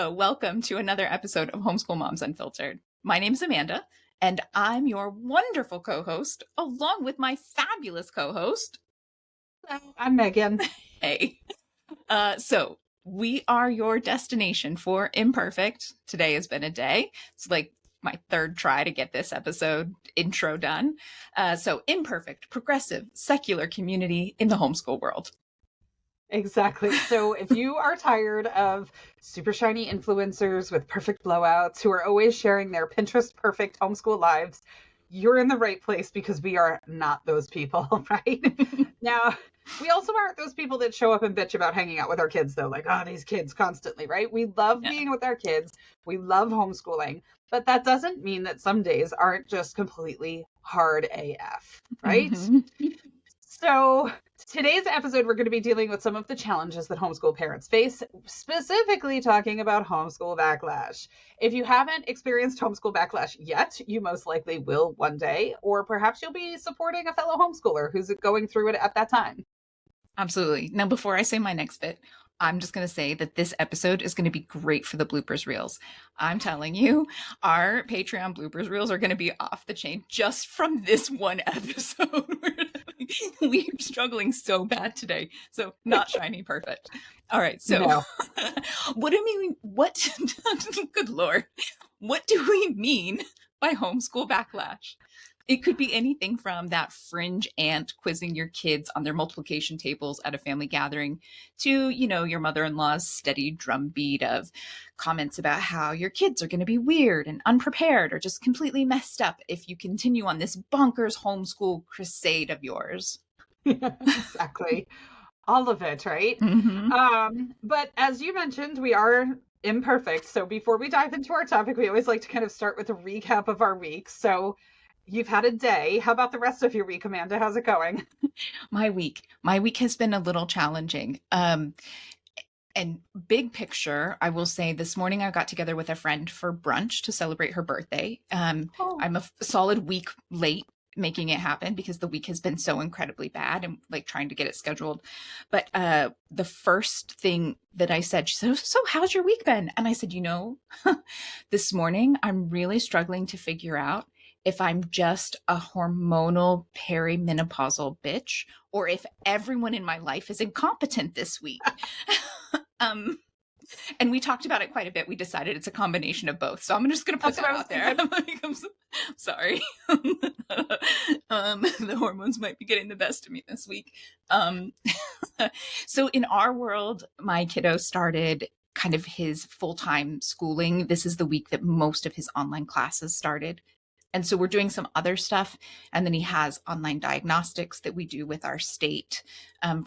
Hello, welcome to another episode of Homeschool Moms Unfiltered. My name is Amanda, and I'm your wonderful co-host, along with my fabulous co-host. Hello, I'm Meagan. Hey. So we are your destination for imperfect. Today has been a day. It's like my third try to get this episode intro done. So imperfect, progressive, secular community in the homeschool world. Exactly. So if you are tired of super shiny influencers with perfect blowouts who are always sharing their Pinterest perfect homeschool lives, you're in the right place because we are not those people, right? Now, we also aren't those people that show up and bitch about hanging out with our kids, though, like, oh, these kids constantly, right? We love being with our kids. We love homeschooling. But that doesn't mean that some days aren't just completely hard AF, right? Mm-hmm. So, today's episode, we're going to be dealing with some of the challenges that homeschool parents face, specifically talking about homeschool backlash. If you haven't experienced homeschool backlash yet, you most likely will one day, or perhaps you'll be supporting a fellow homeschooler who's going through it at that time. Absolutely. Now, before I say my next bit, I'm just going to say that this episode is going to be great for the bloopers reels. I'm telling you, our Patreon bloopers reels are going to be off the chain just from this one episode. We're struggling so bad today. So not shiny perfect. All right. So No. what do we mean? What, good Lord, what do we mean by homeschool backlash? It could be anything from that fringe aunt quizzing your kids on their multiplication tables at a family gathering to, your mother-in-law's steady drumbeat of comments about how your kids are going to be weird and unprepared or just completely messed up if you continue on this bonkers homeschool crusade of yours. Exactly. All of it, right? Mm-hmm. But as you mentioned, we are imperfect. So before we dive into our topic, we always like to kind of start with a recap of our week. So you've had a day. How about the rest of your week, Amanda? How's it going? My week has been a little challenging. And big picture, I will say this morning I got together with a friend for brunch to celebrate her birthday. Oh. I'm a solid week late making it happen because the week has been so incredibly bad and like trying to get it scheduled. But the first thing that I said, she said, so how's your week been? And I said, this morning I'm really struggling to figure out if I'm just a hormonal perimenopausal bitch or if everyone in my life is incompetent this week. And we talked about it quite a bit. We decided it's a combination of both. So I'm just going to put that out there. I'm sorry. The hormones might be getting the best of me this week. So in our world, my kiddo started kind of his full-time schooling. This is the week that most of his online classes started. And so we're doing some other stuff. And then he has online diagnostics that we do with our state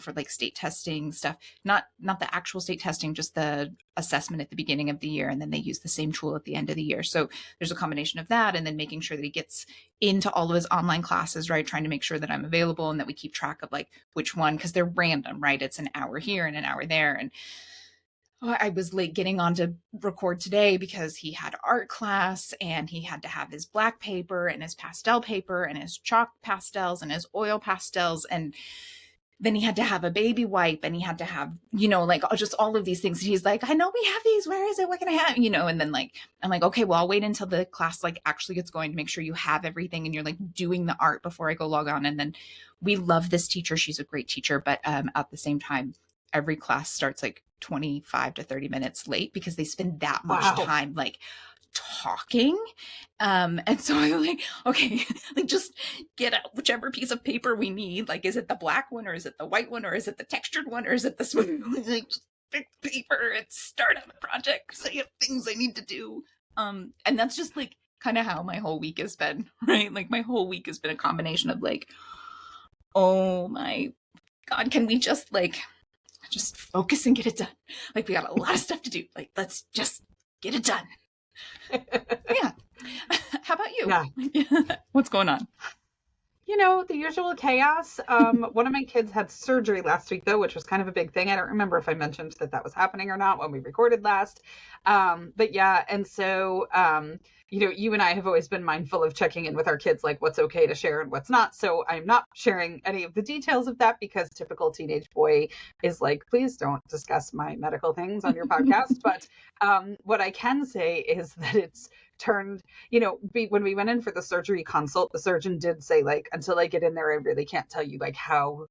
for like state testing stuff, not the actual state testing, just the assessment at the beginning of the year. And then they use the same tool at the end of the year. So there's a combination of that. And then making sure that he gets into all of his online classes, right? Trying to make sure that I'm available and that we keep track of like which one, because they're random, right? It's an hour here and an hour there. And I was late getting on to record today because he had art class and he had to have his black paper and his pastel paper and his chalk pastels and his oil pastels. And then he had to have a baby wipe and he had to have, like just all of these things. And he's like, I know we have these. Where is it? What can I have? And then like, I'm like, okay, well, I'll wait until the class like actually gets going to make sure you have everything and you're like doing the art before I go log on. And then we love this teacher. She's a great teacher. But at the same time, every class starts like 25 to 30 minutes late because they spend that much time like talking. And so I'm like, okay, like just get out whichever piece of paper we need. Like, is it the black one or is it the white one or is it the textured one or is it this one? Like, just pick paper and start on the project because I have things I need to do. And that's just like kind of how my whole week has been, right? Like my whole week has been a combination of like, oh my God, can we just focus and get it done? Like we got a lot of stuff to do. Like, let's just get it done. Yeah. How about you? Yeah. What's going on? The usual chaos. One of my kids had surgery last week, though, which was kind of a big thing. I don't remember if I mentioned that was happening or not when we recorded last. But yeah, and so, you and I have always been mindful of checking in with our kids, like what's okay to share and what's not. So I'm not sharing any of the details of that because typical teenage boy is like, please don't discuss my medical things on your podcast. But what I can say is that it's turned, when we went in for the surgery consult, the surgeon did say, like, until I get in there, I really can't tell you like how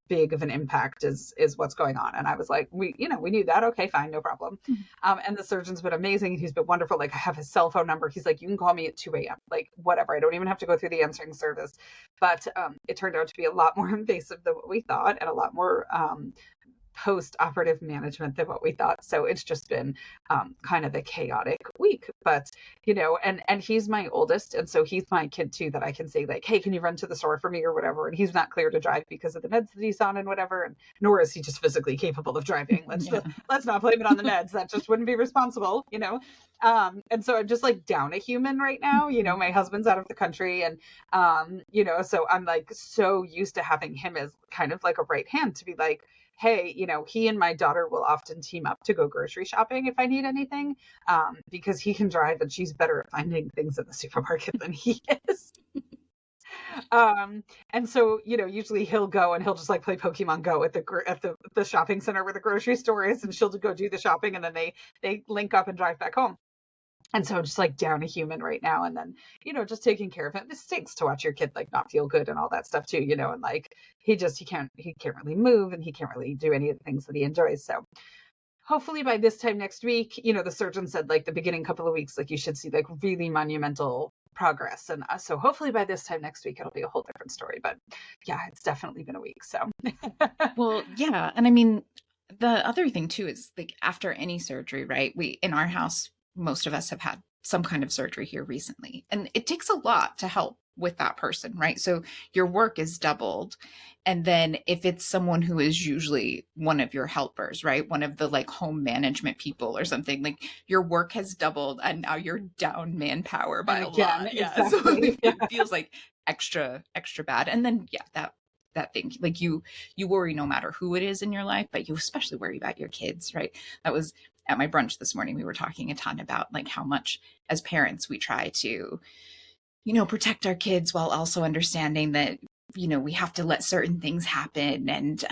big of an impact is what's going on. And I was like, we knew that. Okay, fine, no problem. And the surgeon's been amazing. He's been wonderful. Like, I have his cell phone number. He's like, you can call me at 2 a.m. Like, whatever. I don't even have to go through the answering service. But it turned out to be a lot more invasive than what we thought, and a lot more post-operative management than what we thought. So it's just been kind of a chaotic week. But and he's my oldest, and so he's my kid too, that I can say like, hey, can you run to the store for me or whatever? And he's not clear to drive because of the meds that he's on and whatever, and nor is he just physically capable of driving. Let's not blame it on the meds. That just wouldn't be responsible. And so I'm just like down a human right now. My husband's out of the country, and so I'm like so used to having him as kind of like a right hand to be like, hey, he and my daughter will often team up to go grocery shopping if I need anything, because he can drive and she's better at finding things in the supermarket than he is. And so, usually he'll go and he'll just like play Pokemon Go at the shopping center where the grocery store is, and she'll go do the shopping, and then they link up and drive back home. And so I'm just like down a human right now, and then, just taking care of it. This stinks to watch your kid like not feel good and all that stuff too, and like he can't really move, and he can't really do any of the things that he enjoys. So hopefully by this time next week, the surgeon said like the beginning couple of weeks, like you should see like really monumental progress. And so hopefully by this time next week, it'll be a whole different story. But yeah, it's definitely been a week. So Well, yeah. And I mean, the other thing too is like after any surgery, right? We, in our house, most of us have had some kind of surgery here recently, and it takes a lot to help with that person, right? So your work is doubled. And then if it's someone who is usually one of your helpers, right? One of the like home management people or something, like your work has doubled and now you're down manpower by a lot. Yeah. Exactly. So it feels like extra bad. And then, yeah, that thing, like you worry no matter who it is in your life, but you especially worry about your kids, right? That was at my brunch this morning. We were talking a ton about like how much as parents we try to, protect our kids while also understanding that, we have to let certain things happen, and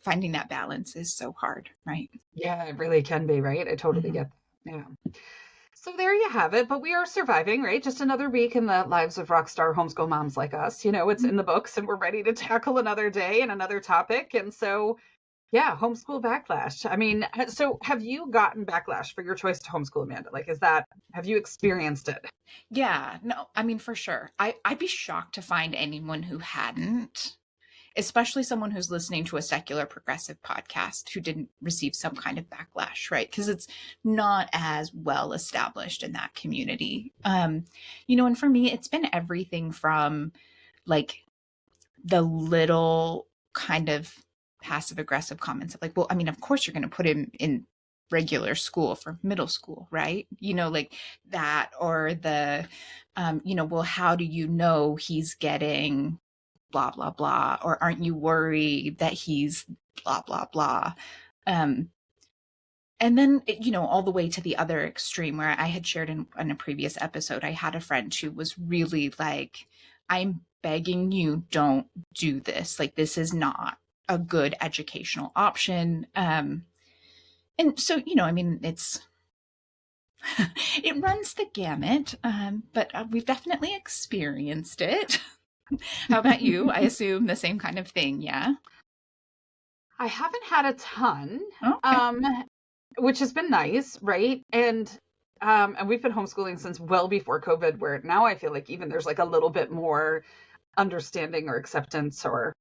finding that balance is so hard, right? Yeah, it really can be, right? I totally get that. Yeah. So there you have it. But we are surviving, right? Just another week in the lives of rock star homeschool moms like us. It's in the books, and we're ready to tackle another day and another topic. And so, yeah, homeschool backlash. I mean, so have you gotten backlash for your choice to homeschool, Amanda? Like, have you experienced it? Yeah, no, I mean, for sure. I'd be shocked to find anyone who hadn't, especially someone who's listening to a secular progressive podcast who didn't receive some kind of backlash, right? Because it's not as well established in that community. And for me, it's been everything from like the little kind of passive aggressive comments of like, well, I mean, of course you're going to put him in regular school for middle school, right? Like that, or the, well, how do you know he's getting blah, blah, blah, or aren't you worried that he's blah, blah, blah. And then, all the way to the other extreme where I had shared in a previous episode, I had a friend who was really like, I'm begging you, don't do this. Like, this is not a good educational option. And so, I mean, it runs the gamut, but we've definitely experienced it. How about you? I assume the same kind of thing, yeah? I haven't had a ton, Okay. which has been nice, right? And we've been homeschooling since well before COVID, where now I feel like even there's like a little bit more understanding or acceptance, or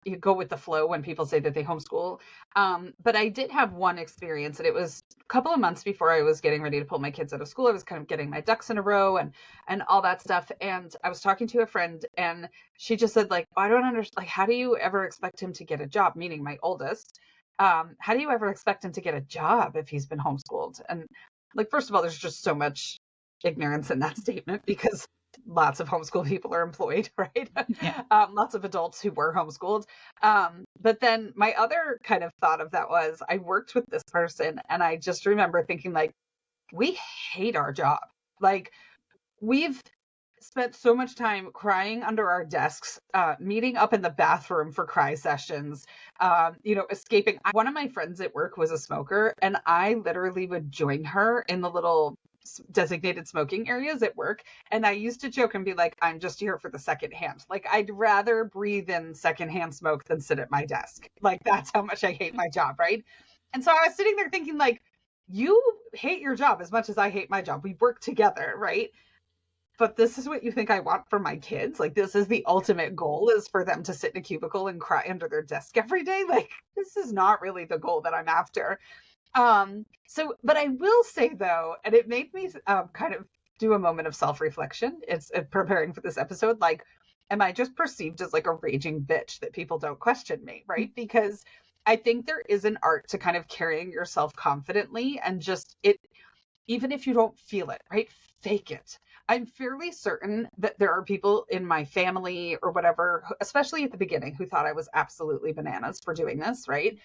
you go with the flow when people say that they homeschool. But I did have one experience, and it was a couple of months before I was getting ready to pull my kids out of school. I was kind of getting my ducks in a row and all that stuff. And I was talking to a friend, and she just said, like, I don't understand. Like, how do you ever expect him to get a job? Meaning my oldest. How do you ever expect him to get a job if he's been homeschooled? And like, first of all, there's just so much ignorance in that statement, because lots of homeschool people are employed, right? Yeah. Lots of adults who were homeschooled. But then my other kind of thought of that was I worked with this person and I just remember thinking like, we hate our job. Like we've spent so much time crying under our desks, meeting up in the bathroom for cry sessions, escaping. One of my friends at work was a smoker, and I literally would join her in the little designated smoking areas at work. And I used to joke and be like, I'm just here for the secondhand. Like, I'd rather breathe in secondhand smoke than sit at my desk. Like, that's how much I hate my job, right? And so I was sitting there thinking, like, you hate your job as much as I hate my job. We work together, right? But this is what you think I want for my kids? Like, this is the ultimate goal, is for them to sit in a cubicle and cry under their desk every day? Like, this is not really the goal that I'm after. But I will say though, and it made me kind of do a moment of self-reflection. It's preparing for this episode. Like, am I just perceived as like a raging bitch that people don't question me, right? Because I think there is an art to kind of carrying yourself confidently and just it, even if you don't feel it, right? Fake it. I'm fairly certain that there are people in my family or whatever, especially at the beginning, who thought I was absolutely bananas for doing this, right?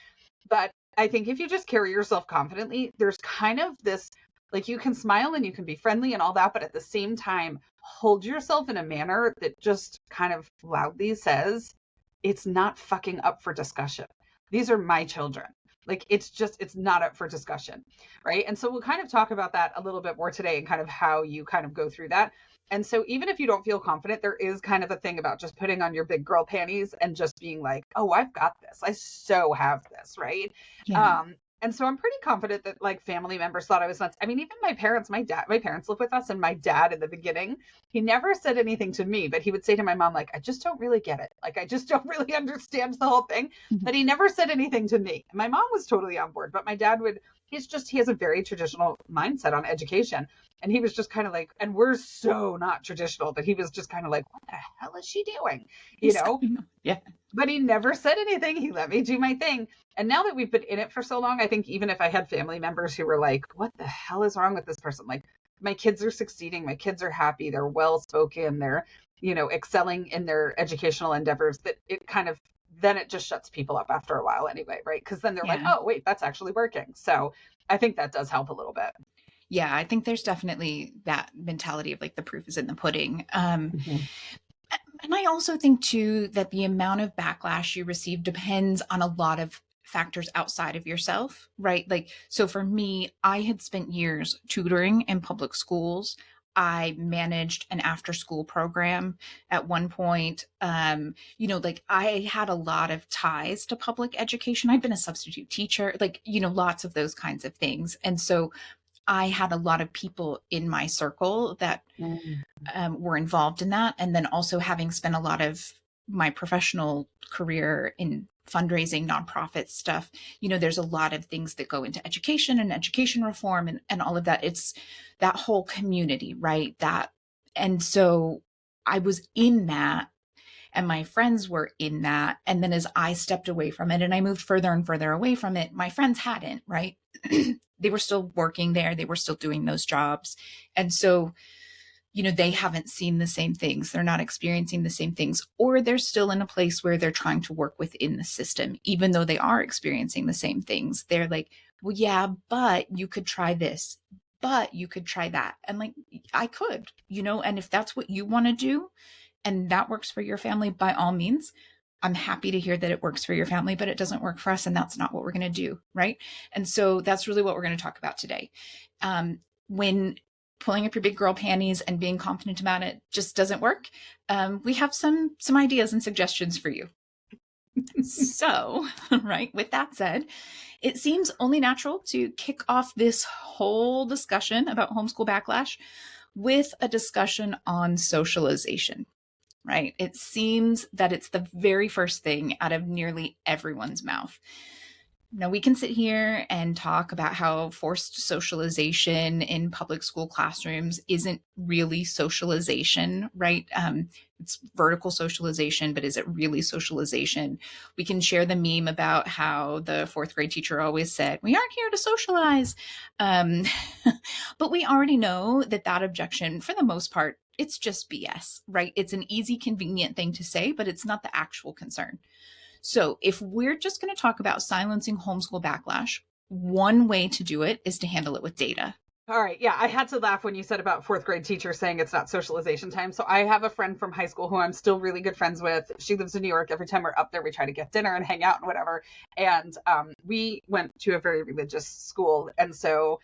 But I think if you just carry yourself confidently, there's kind of this, like, you can smile and you can be friendly and all that, but at the same time, hold yourself in a manner that just kind of loudly says, it's not fucking up for discussion. These are my children. Like, it's not up for discussion, right? And so we'll kind of talk about that a little bit more today and kind of how you kind of go through that. And so even if you don't feel confident, there is kind of a thing about just putting on your big girl panties and just being like, oh, I've got this. I so have this, right? Yeah. And so I'm pretty confident that like family members thought I was nuts. I mean, even my parents live with us, and my dad in the beginning, he never said anything to me, but he would say to my mom, like, I just don't really get it. Like, I just don't really understand the whole thing. But he never said anything to me. My mom was totally on board, but my dad he has a very traditional mindset on education. And he was just kind of like, and we're so not traditional, but he was just kind of like, what the hell is she doing? Yeah. But he never said anything. He let me do my thing. And now that we've been in it for so long, I think even if I had family members who were like, what the hell is wrong with this person? Like, my kids are succeeding. My kids are happy. They're well-spoken. They're, excelling in their educational endeavors, that it kind of, then it just shuts people up after a while anyway, right? Because then they're like, oh, wait, that's actually working. So I think that does help a little bit. Yeah, I think there's definitely that mentality of like the proof is in the pudding. And I also think too that the amount of backlash you receive depends on a lot of factors outside of yourself, right? Like, so for me, I had spent years tutoring in public schools. I managed an after school program at one point. Like, I had a lot of ties to public education. I'd been a substitute teacher, like, lots of those kinds of things. And so I had a lot of people in my circle that were involved in that. And then also having spent a lot of my professional career in fundraising, nonprofit stuff, there's a lot of things that go into education and education reform and all of that. It's that whole community, right? And so I was in that, and my friends were in that. And then as I stepped away from it and I moved further and further away from it, my friends hadn't, right? They were still working there. They were still doing those jobs. And so, they haven't seen the same things. They're not experiencing the same things, or they're still in a place where they're trying to work within the system, even though they are experiencing the same things. They're like, well, yeah, but you could try this, but you could try that. And like, I could, and if that's what you want to do and that works for your family, by all means, I'm happy to hear that it works for your family, but it doesn't work for us. And that's not what we're going to do. Right. And so that's really what we're going to talk about today. When pulling up your big girl panties and being confident about it just doesn't work, we have some ideas and suggestions for you. So, right, with that said, it seems only natural to kick off this whole discussion about homeschool backlash with a discussion on socialization, right? It seems that it's the very first thing out of nearly everyone's mouth. Now, we can sit here and talk about how forced socialization in public school classrooms isn't really socialization, right? It's vertical socialization, but is it really socialization? We can share the meme about how the fourth grade teacher always said, we aren't here to socialize. But we already know that objection, for the most part, it's just BS, right? It's an easy, convenient thing to say, but it's not the actual concern. So if we're just going to talk about silencing homeschool backlash, one way to do it is to handle it with data. All right. Yeah, I had to laugh when you said about fourth grade teachers saying it's not socialization time. So I have a friend from high school who I'm still really good friends with. She lives in New York. Every time we're up there, we try to get dinner and hang out and whatever. And we went to a very religious school. And so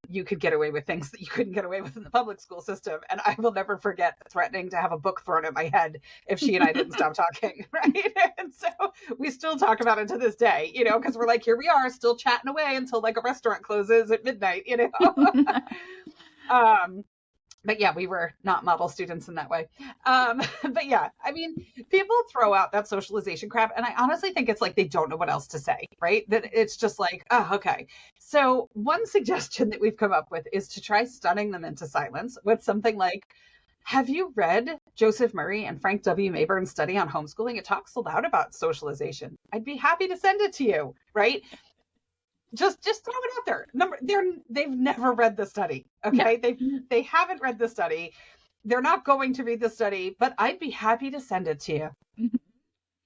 you could get away with things that you couldn't get away with in the public school system. And I will never forget threatening to have a book thrown at my head if she and I didn't stop talking. Right. And so we still talk about it to this day, because we're like, here we are still chatting away until like a restaurant closes at midnight, But yeah, we were not model students in that way. But yeah, I mean, people throw out that socialization crap, and I honestly think it's like they don't know what else to say, right? That it's just like, oh, okay. So one suggestion that we've come up with is to try stunning them into silence with something like, have you read Joseph Murray and Frank W. Mayburn's study on homeschooling? It talks a lot about socialization. I'd be happy to send it to you, right? Just throw it out there. They've never read the study. Okay. Yeah. They haven't read the study. They're not going to read the study, but I'd be happy to send it to you.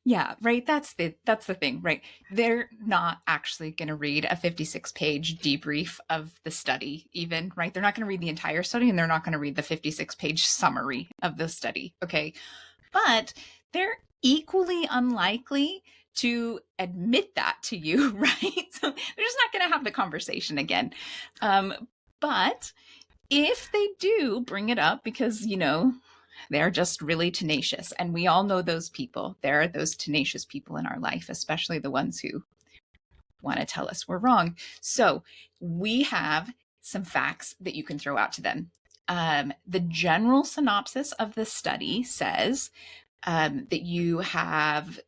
Yeah, right. That's the thing, right? They're not actually going to read a 56-page debrief of the study even, right? They're not going to read the entire study, and they're not going to read the 56-page summary of the study. Okay. But they're equally unlikely to admit that to you, right? So they're just not going to have the conversation again. But if they do bring it up because, they're just really tenacious, and we all know those people. There are those tenacious people in our life, especially the ones who want to tell us we're wrong. So we have some facts that you can throw out to them. The general synopsis of the study says that you have,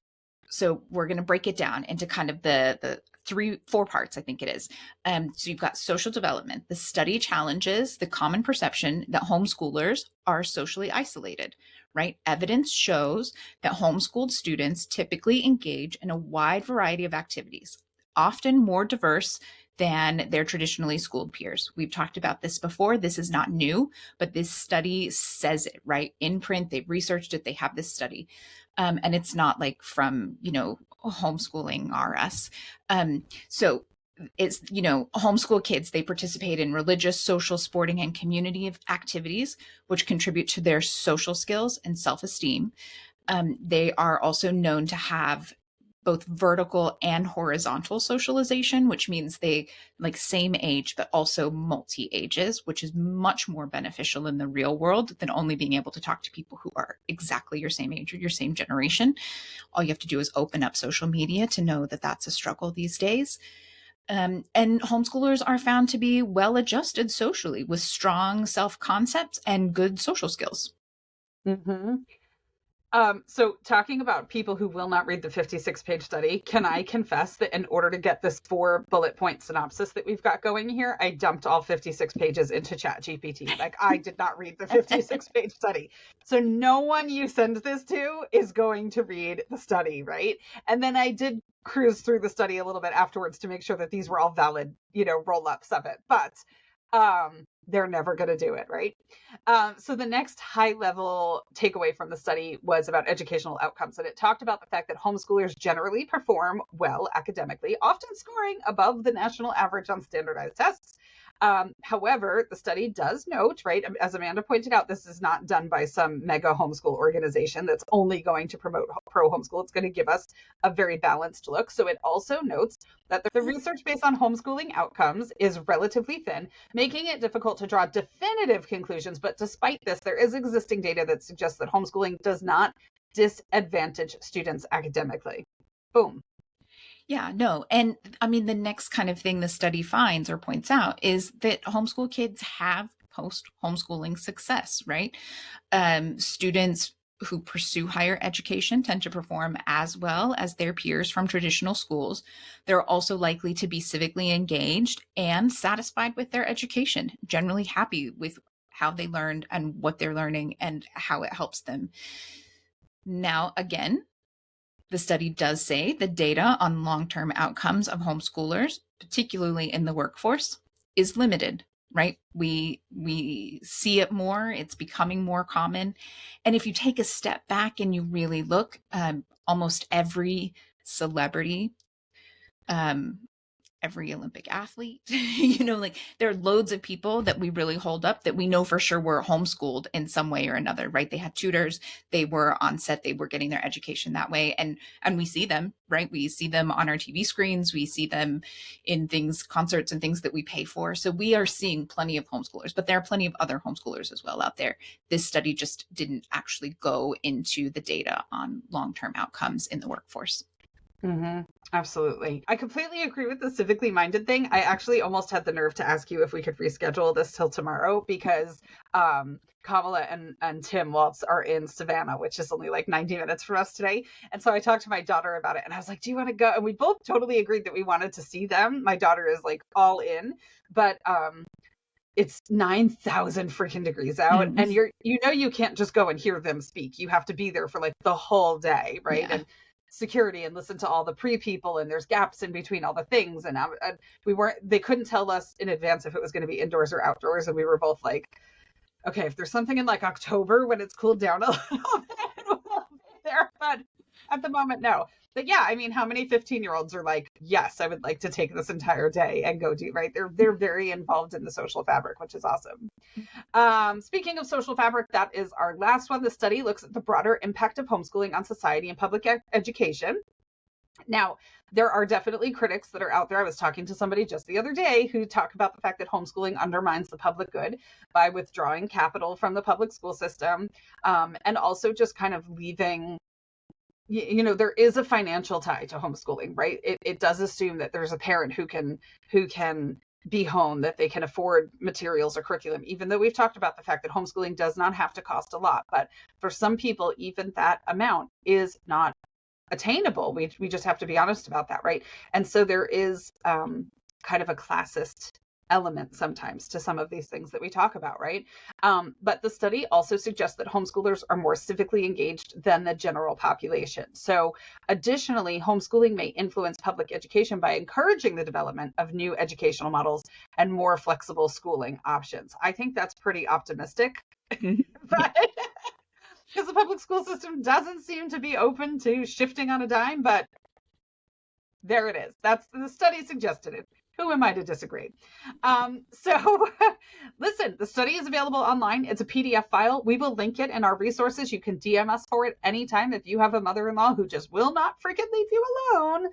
so we're going to break it down into kind of the 4 parts, I think it is. So you've got social development. The study challenges the common perception that homeschoolers are socially isolated, right? Evidence shows that homeschooled students typically engage in a wide variety of activities, often more diverse than their traditionally schooled peers. We've talked about this before. This is not new, but this study says it, right? In print, they've researched it. They have this study. And it's not like from, homeschooling RS. So it's, homeschool kids, they participate in religious, social, sporting, and community activities, which contribute to their social skills and self-esteem. They are also known to have both vertical and horizontal socialization, which means they like same age, but also multi-ages, which is much more beneficial in the real world than only being able to talk to people who are exactly your same age or your same generation. All you have to do is open up social media to know that that's a struggle these days. And homeschoolers are found to be well-adjusted socially with strong self-concepts and good social skills. Mm-hmm. So talking about people who will not read the 56-page study, can I confess that in order to get this 4 bullet point synopsis that we've got going here, I dumped all 56 pages into ChatGPT. Like, I did not read the 56-page study. So no one you send this to is going to read the study, right? And then I did cruise through the study a little bit afterwards to make sure that these were all valid, roll-ups of it. But they're never going to do it, right? So the next high-level takeaway from the study was about educational outcomes, and it talked about the fact that homeschoolers generally perform well academically, often scoring above the national average on standardized tests. However, the study does note, right, as Amanda pointed out, this is not done by some mega homeschool organization that's only going to promote pro homeschool. It's going to give us a very balanced look. So it also notes that the research based on homeschooling outcomes is relatively thin, making it difficult to draw definitive conclusions. But despite this, there is existing data that suggests that homeschooling does not disadvantage students academically. Boom. Yeah, no. And I mean, the next kind of thing the study finds or points out is that homeschool kids have post homeschooling success, right? Students who pursue higher education tend to perform as well as their peers from traditional schools. They're also likely to be civically engaged and satisfied with their education, generally happy with how they learned and what they're learning and how it helps them. Now, again, the study does say the data on long-term outcomes of homeschoolers, particularly in the workforce, is limited. right? We see it more. It's becoming more common. And if you take a step back and you really look, almost every celebrity, um, every Olympic athlete, like there are loads of people that we really hold up that we know for sure were homeschooled in some way or another, right? They had tutors, they were on set, they were getting their education that way. And we see them, right? We see them on our TV screens, we see them in things, concerts and things that we pay for. So we are seeing plenty of homeschoolers, but there are plenty of other homeschoolers as well out there. This study just didn't actually go into the data on long-term outcomes in the workforce. Mm-hmm. Absolutely. I completely agree with the civically minded thing. I actually almost had the nerve to ask you if we could reschedule this till tomorrow because Kamala and Tim Waltz are in Savannah, which is only like 90 minutes from us today. And so I talked to my daughter about it and I was like, do you want to go? And we both totally agreed that we wanted to see them. My daughter is like all in, but it's 9,000 freaking degrees out and you can't just go and hear them speak. You have to be there for like the whole day, right? Yeah. And security and listen to all the pre-people and there's gaps in between all the things and they couldn't tell us in advance if it was going to be indoors or outdoors and we were both like, okay, if there's something in like October when it's cooled down a little bit, we'll be there, but at the moment no. But yeah, I mean, how many 15-year-olds are like, yes, I would like to take this entire day and go do, right? They're very involved in the social fabric, which is awesome. Speaking of social fabric, that is our last one. The study looks at the broader impact of homeschooling on society and public education. Now, there are definitely critics that are out there. I was talking to somebody just the other day who talked about the fact that homeschooling undermines the public good by withdrawing capital from the public school system, and also just kind of leaving, there is a financial tie to homeschooling, right? It does assume that there's a parent who can be home, that they can afford materials or curriculum, even though we've talked about the fact that homeschooling does not have to cost a lot. But for some people, even that amount is not attainable. We just have to be honest about that, right? And so there is kind of a classist element sometimes to some of these things that we talk about, right? But the study also suggests that homeschoolers are more civically engaged than the general population. So additionally, homeschooling may influence public education by encouraging the development of new educational models and more flexible schooling options. I think that's pretty optimistic, but because the public school system doesn't seem to be open to shifting on a dime, but there it is. That's the study suggested it. Who am I to disagree? So listen, the study is available online. It's a PDF file. We will link it in our resources. You can DM us for it anytime. If you have a mother-in-law who just will not freaking leave you alone,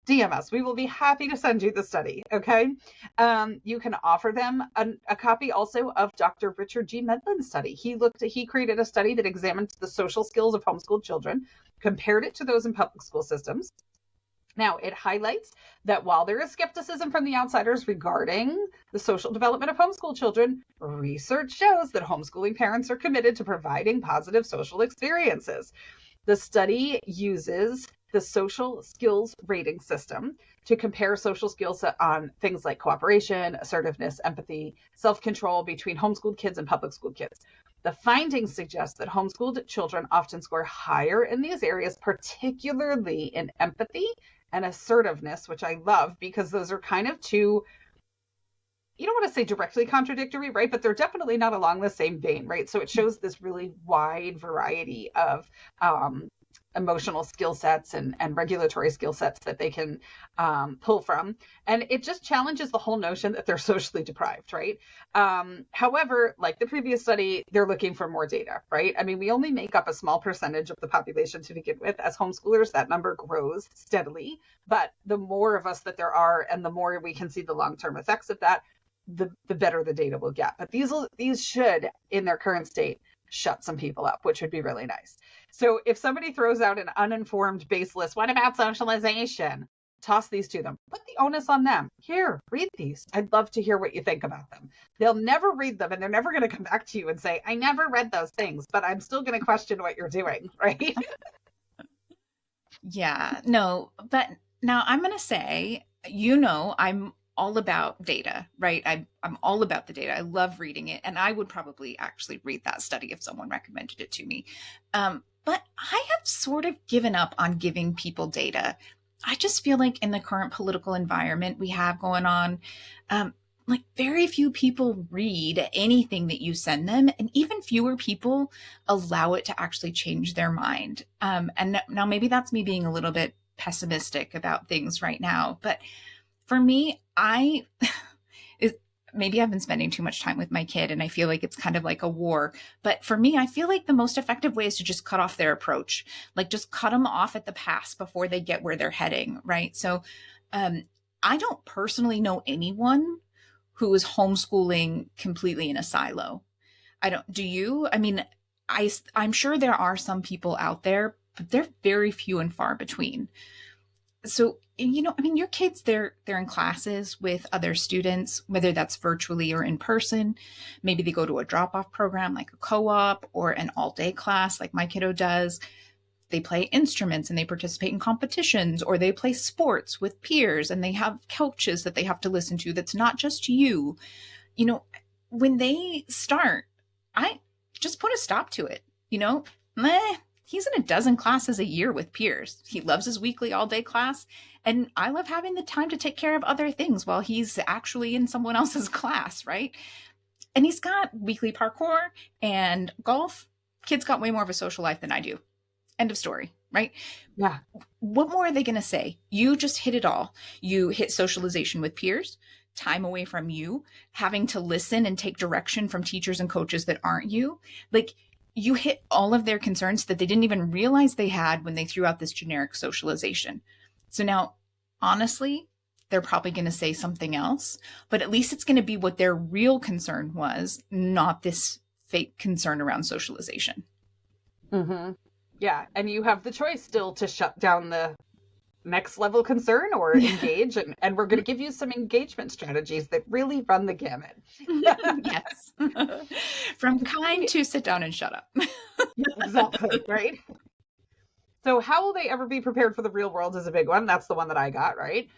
DM us. We will be happy to send you the study. Okay. You can offer them a copy also of Dr. Richard G. Medlin's study. He created a study that examined the social skills of homeschooled children, compared it to those in public school systems. Now, it highlights that while there is skepticism from the outsiders regarding the social development of homeschool children, research shows that homeschooling parents are committed to providing positive social experiences. The study uses the social skills rating system to compare social skills on things like cooperation, assertiveness, empathy, self-control between homeschooled kids and public school kids. The findings suggest that homeschooled children often score higher in these areas, particularly in empathy and assertiveness, which I love because those are kind of two, you don't want to say directly contradictory, right? But they're definitely not along the same vein, right? So it shows this really wide variety of emotional skill sets and regulatory skill sets that they can pull from. And it just challenges the whole notion that they're socially deprived, right? However, like the previous study, they're looking for more data, right? I mean, we only make up a small percentage of the population to begin with. As homeschoolers, that number grows steadily. But the more of us that there are and the more we can see the long-term effects of that, the better the data will get. But these should, in their current state, shut some people up, which would be really nice. So if somebody throws out an uninformed, baseless, what about socialization? Toss these to them. Put the onus on them. Here, read these. I'd love to hear what you think about them. They'll never read them, and they're never going to come back to you and say, I never read those things, but I'm still going to question what you're doing, right? Yeah, no, but now I'm going to say, I'm all about data, right? I'm all about the data. I love reading it. And I would probably actually read that study if someone recommended it to me. But I have sort of given up on giving people data. I just feel like in the current political environment we have going on, like very few people read anything that you send them, and even fewer people allow it to actually change their mind. And now maybe that's me being a little bit pessimistic about things right now, but for me, maybe I've been spending too much time with my kid and I feel like it's kind of like a war. But for me, I feel like the most effective way is to just cut off their approach, like just cut them off at the pass before they get where they're heading. Right. So um, I don't personally know anyone who is homeschooling completely in a silo. I don't, do you? I mean, I'm sure there are some people out there, but they're very few and far between. So, I mean, your kids, they're in classes with other students, whether that's virtually or in person. Maybe they go to a drop-off program like a co-op or an all-day class like my kiddo does. They play instruments and they participate in competitions, or they play sports with peers and they have coaches that they have to listen to that's not just you. You know, when they start, I just put a stop to it. He's in a dozen classes a year with peers. He loves his weekly all day class. And I love having the time to take care of other things while he's actually in someone else's class, right? And he's got weekly parkour and golf. Kids got way more of a social life than I do. End of story, right? Yeah. What more are they going to say? You just hit it all. You hit socialization with peers, time away from you, having to listen and take direction from teachers and coaches that aren't you. Like, you hit all of their concerns that they didn't even realize they had when they threw out this generic socialization. So now, honestly, they're probably going to say something else, but at least it's going to be what their real concern was, not this fake concern around socialization. Mm-hmm. Yeah. And you have the choice still to shut down the next level concern or engage. And we're going to give you some engagement strategies that really run the gamut. Yes. From kind to sit down and shut up. Exactly. Right. So how will they ever be prepared for the real world is a big one. That's the one that I got, right?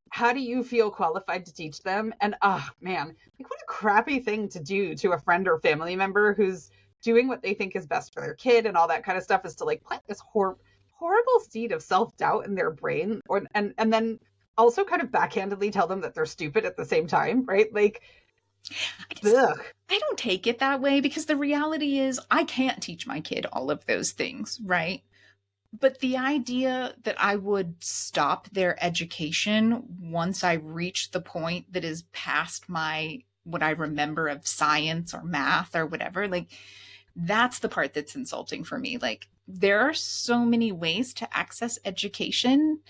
How do you feel qualified to teach them? And man, like what a crappy thing to do to a friend or family member who's doing what they think is best for their kid and all that kind of stuff, is to like plant this horrible seed of self-doubt in their brain, and then also kind of backhandedly tell them that they're stupid at the same time, right? Like, I don't take it that way, because the reality is I can't teach my kid all of those things, right? But the idea that I would stop their education once I reach the point that is past what I remember of science or math or whatever, like that's the part that's insulting for me. Like, there are so many ways to access education.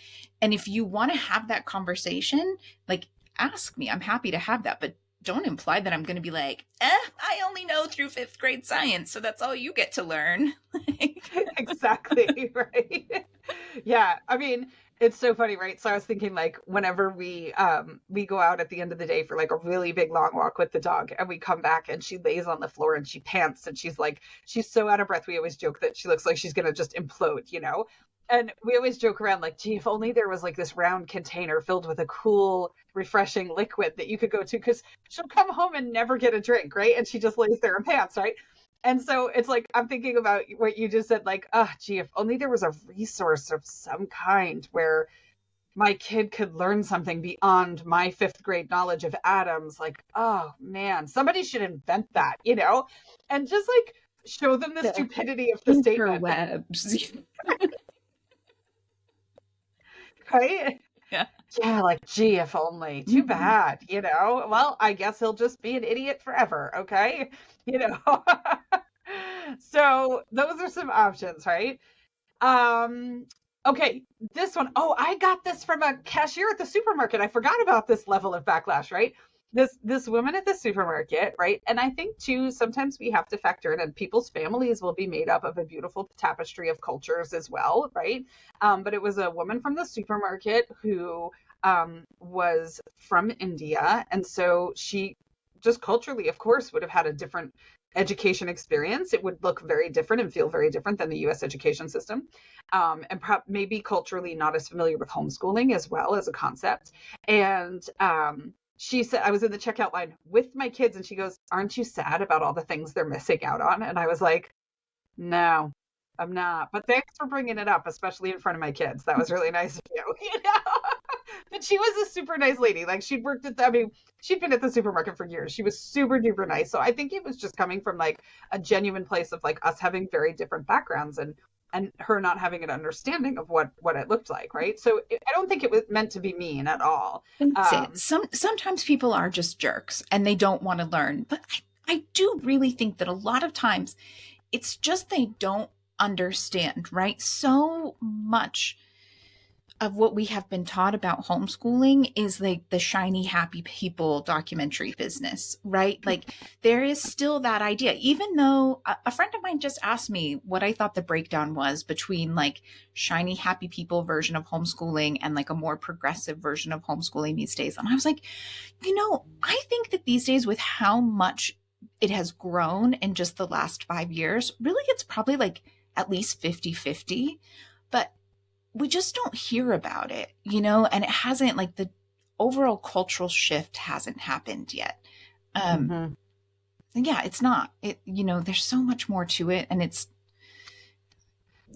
And if you want to have that conversation, like, ask me. I'm happy to have that. But don't imply that I'm going to be like, I only know through 5th grade science, so that's all you get to learn. Exactly. Right. Yeah. I mean, it's so funny, right? So I was thinking, like, whenever we go out at the end of the day for like a really big long walk with the dog, and we come back and she lays on the floor and she pants and she's so out of breath. We always joke that she looks like she's gonna just implode, And we always joke around like, gee, if only there was like this round container filled with a cool, refreshing liquid that you could go to, because she'll come home and never get a drink, right? And she just lays there and pants, right? And so it's like, I'm thinking about what you just said, like, gee, if only there was a resource of some kind where my kid could learn something beyond my 5th grade knowledge of atoms. Like, oh man, somebody should invent that, and just like show them the stupidity of the statement. Interwebs. Right? Yeah, like, gee, if only. Too bad, Well, I guess he'll just be an idiot forever, okay? So those are some options, right? Okay, this one. Oh, I got this from a cashier at the supermarket. I forgot about this level of backlash, right? This woman at the supermarket, right? And I think too, sometimes we have to factor in, and people's families will be made up of a beautiful tapestry of cultures as well, right? But it was a woman from the supermarket who was from India, and so she just culturally, of course, would have had a different education experience. It would look very different and feel very different than the US education system, and maybe culturally not as familiar with homeschooling as well as a concept. And she said, I was in the checkout line with my kids, and she goes, "Aren't you sad about all the things they're missing out on?" And I was like, "No, I'm not. But thanks for bringing it up, especially in front of my kids. That was really nice of you." But she was a super nice lady. Like she'd worked at the, I mean, she'd been at the supermarket for years. She was super duper nice. So I think it was just coming from like a genuine place of like us having very different backgrounds and her not having an understanding of what it looked like, right? So I don't think it was meant to be mean at all. That's it. Sometimes people are just jerks and they don't want to learn. But I do really think that a lot of times it's just they don't understand, right? So much of what we have been taught about homeschooling is like the shiny happy people documentary business, right? Like there is still that idea, even though a friend of mine just asked me what I thought the breakdown was between like shiny happy people version of homeschooling and like a more progressive version of homeschooling these days. And I was like, I think that these days with how much it has grown in just the last 5 years, really it's probably like at least 50-50. But we just don't hear about it, and it hasn't like the overall cultural shift hasn't happened yet. Mhm. Yeah, it's not, there's so much more to it. And it's,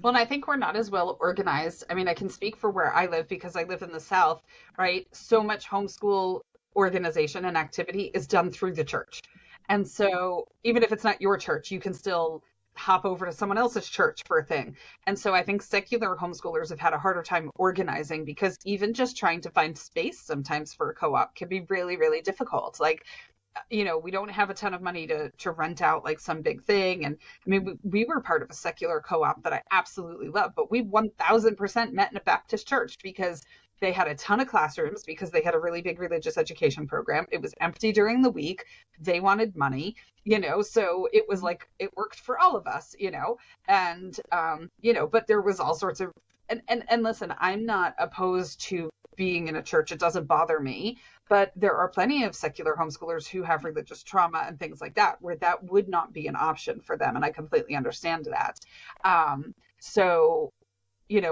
Well, and I think we're not as well organized. I mean, I can speak for where I live because I live in the South, right? So much homeschool organization and activity is done through the church. And so even if it's not your church, you can still hop over to someone else's church for a thing. And so I think secular homeschoolers have had a harder time organizing because even just trying to find space sometimes for a co-op can be really, really difficult. Like, we don't have a ton of money to rent out like some big thing. And I mean, we were part of a secular co-op that I absolutely love, but we 1000% met in a Baptist church because they had a ton of classrooms because they had a really big religious education program. It was empty during the week. They wanted money, so it was like, it worked for all of us, and, but there was all sorts of, and listen, I'm not opposed to being in a church. It doesn't bother me, but there are plenty of secular homeschoolers who have religious trauma and things like that, where that would not be an option for them. And I completely understand that. So,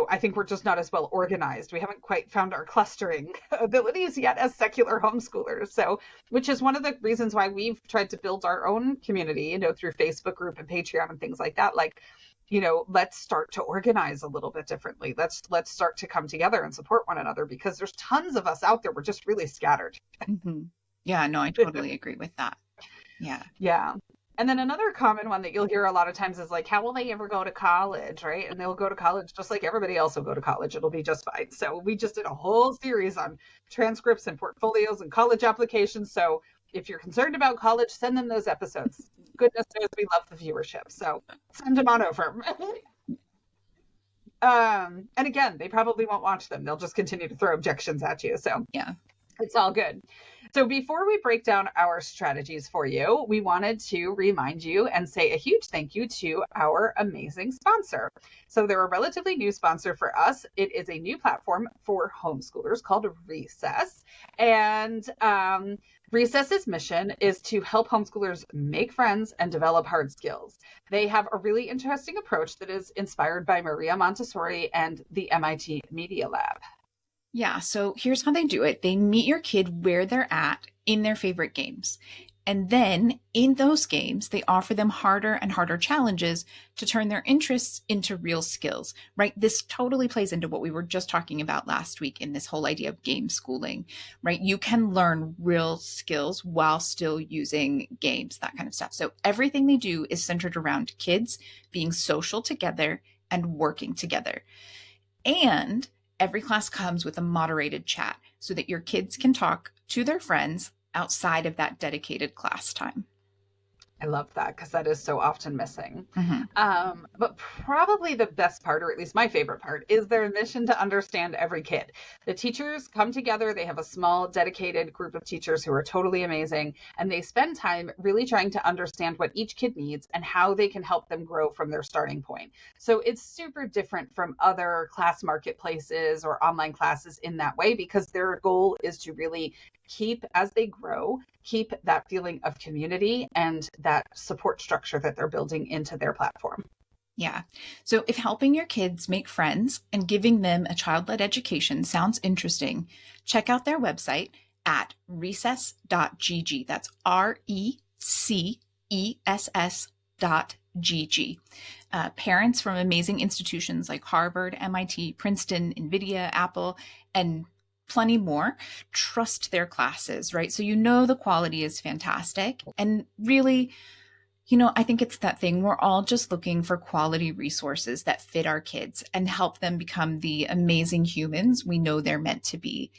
I think we're just not as well organized. We haven't quite found our clustering abilities yet as secular homeschoolers. So, which is one of the reasons why we've tried to build our own community, through Facebook group and Patreon and things like that. Like, let's start to organize a little bit differently. Let's start to come together and support one another because there's tons of us out there. We're just really scattered. Yeah, no, I totally agree with that. Yeah. Yeah. And then another common one that you'll hear a lot of times is like, how will they ever go to college, right? And they'll go to college just like everybody else will go to college. It'll be just fine. So we just did a whole series on transcripts and portfolios and college applications. So if you're concerned about college, send them those episodes. Goodness knows we love the viewership. So send them on over. And again, they probably won't watch them. They'll just continue to throw objections at you. So Yeah. it's all good. So before we break down our strategies for you, we wanted to remind you and say a huge thank you to our amazing sponsor. So they're a relatively new sponsor for us. It is a new platform for homeschoolers called Recess. And Recess's mission is to help homeschoolers make friends and develop hard skills. They have a really interesting approach that is inspired by Maria Montessori and the MIT Media Lab. Yeah, so here's how they do it. They meet your kid where they're at in their favorite games. And then in those games, they offer them harder and harder challenges to turn their interests into real skills, right? This totally plays into what we were just talking about last week in this whole idea of game schooling, right? You can learn real skills while still using games, that kind of stuff. So everything they do is centered around kids being social together and working together. And every class comes with a moderated chat so that your kids can talk to their friends outside of that dedicated class time. I love that because that is so often missing. Mm-hmm. But probably the best part, or at least my favorite part, is their mission to understand every kid. The teachers come together. They have a small, dedicated group of teachers who are totally amazing. And they spend time really trying to understand what each kid needs and how they can help them grow from their starting point. So it's super different from other class marketplaces or online classes in that way, because their goal is to really keep, as they grow, keep that feeling of community and that support structure that they're building into their platform. Yeah. So if helping your kids make friends and giving them a child-led education sounds interesting, check out their website at recess.gg. That's RECESS.gg. Parents from amazing institutions like Harvard, MIT, Princeton, NVIDIA, Apple, and plenty more. Trust their classes, right? So you know the quality is fantastic. And really, I think it's that thing. We're all just looking for quality resources that fit our kids and help them become the amazing humans we know they're meant to be.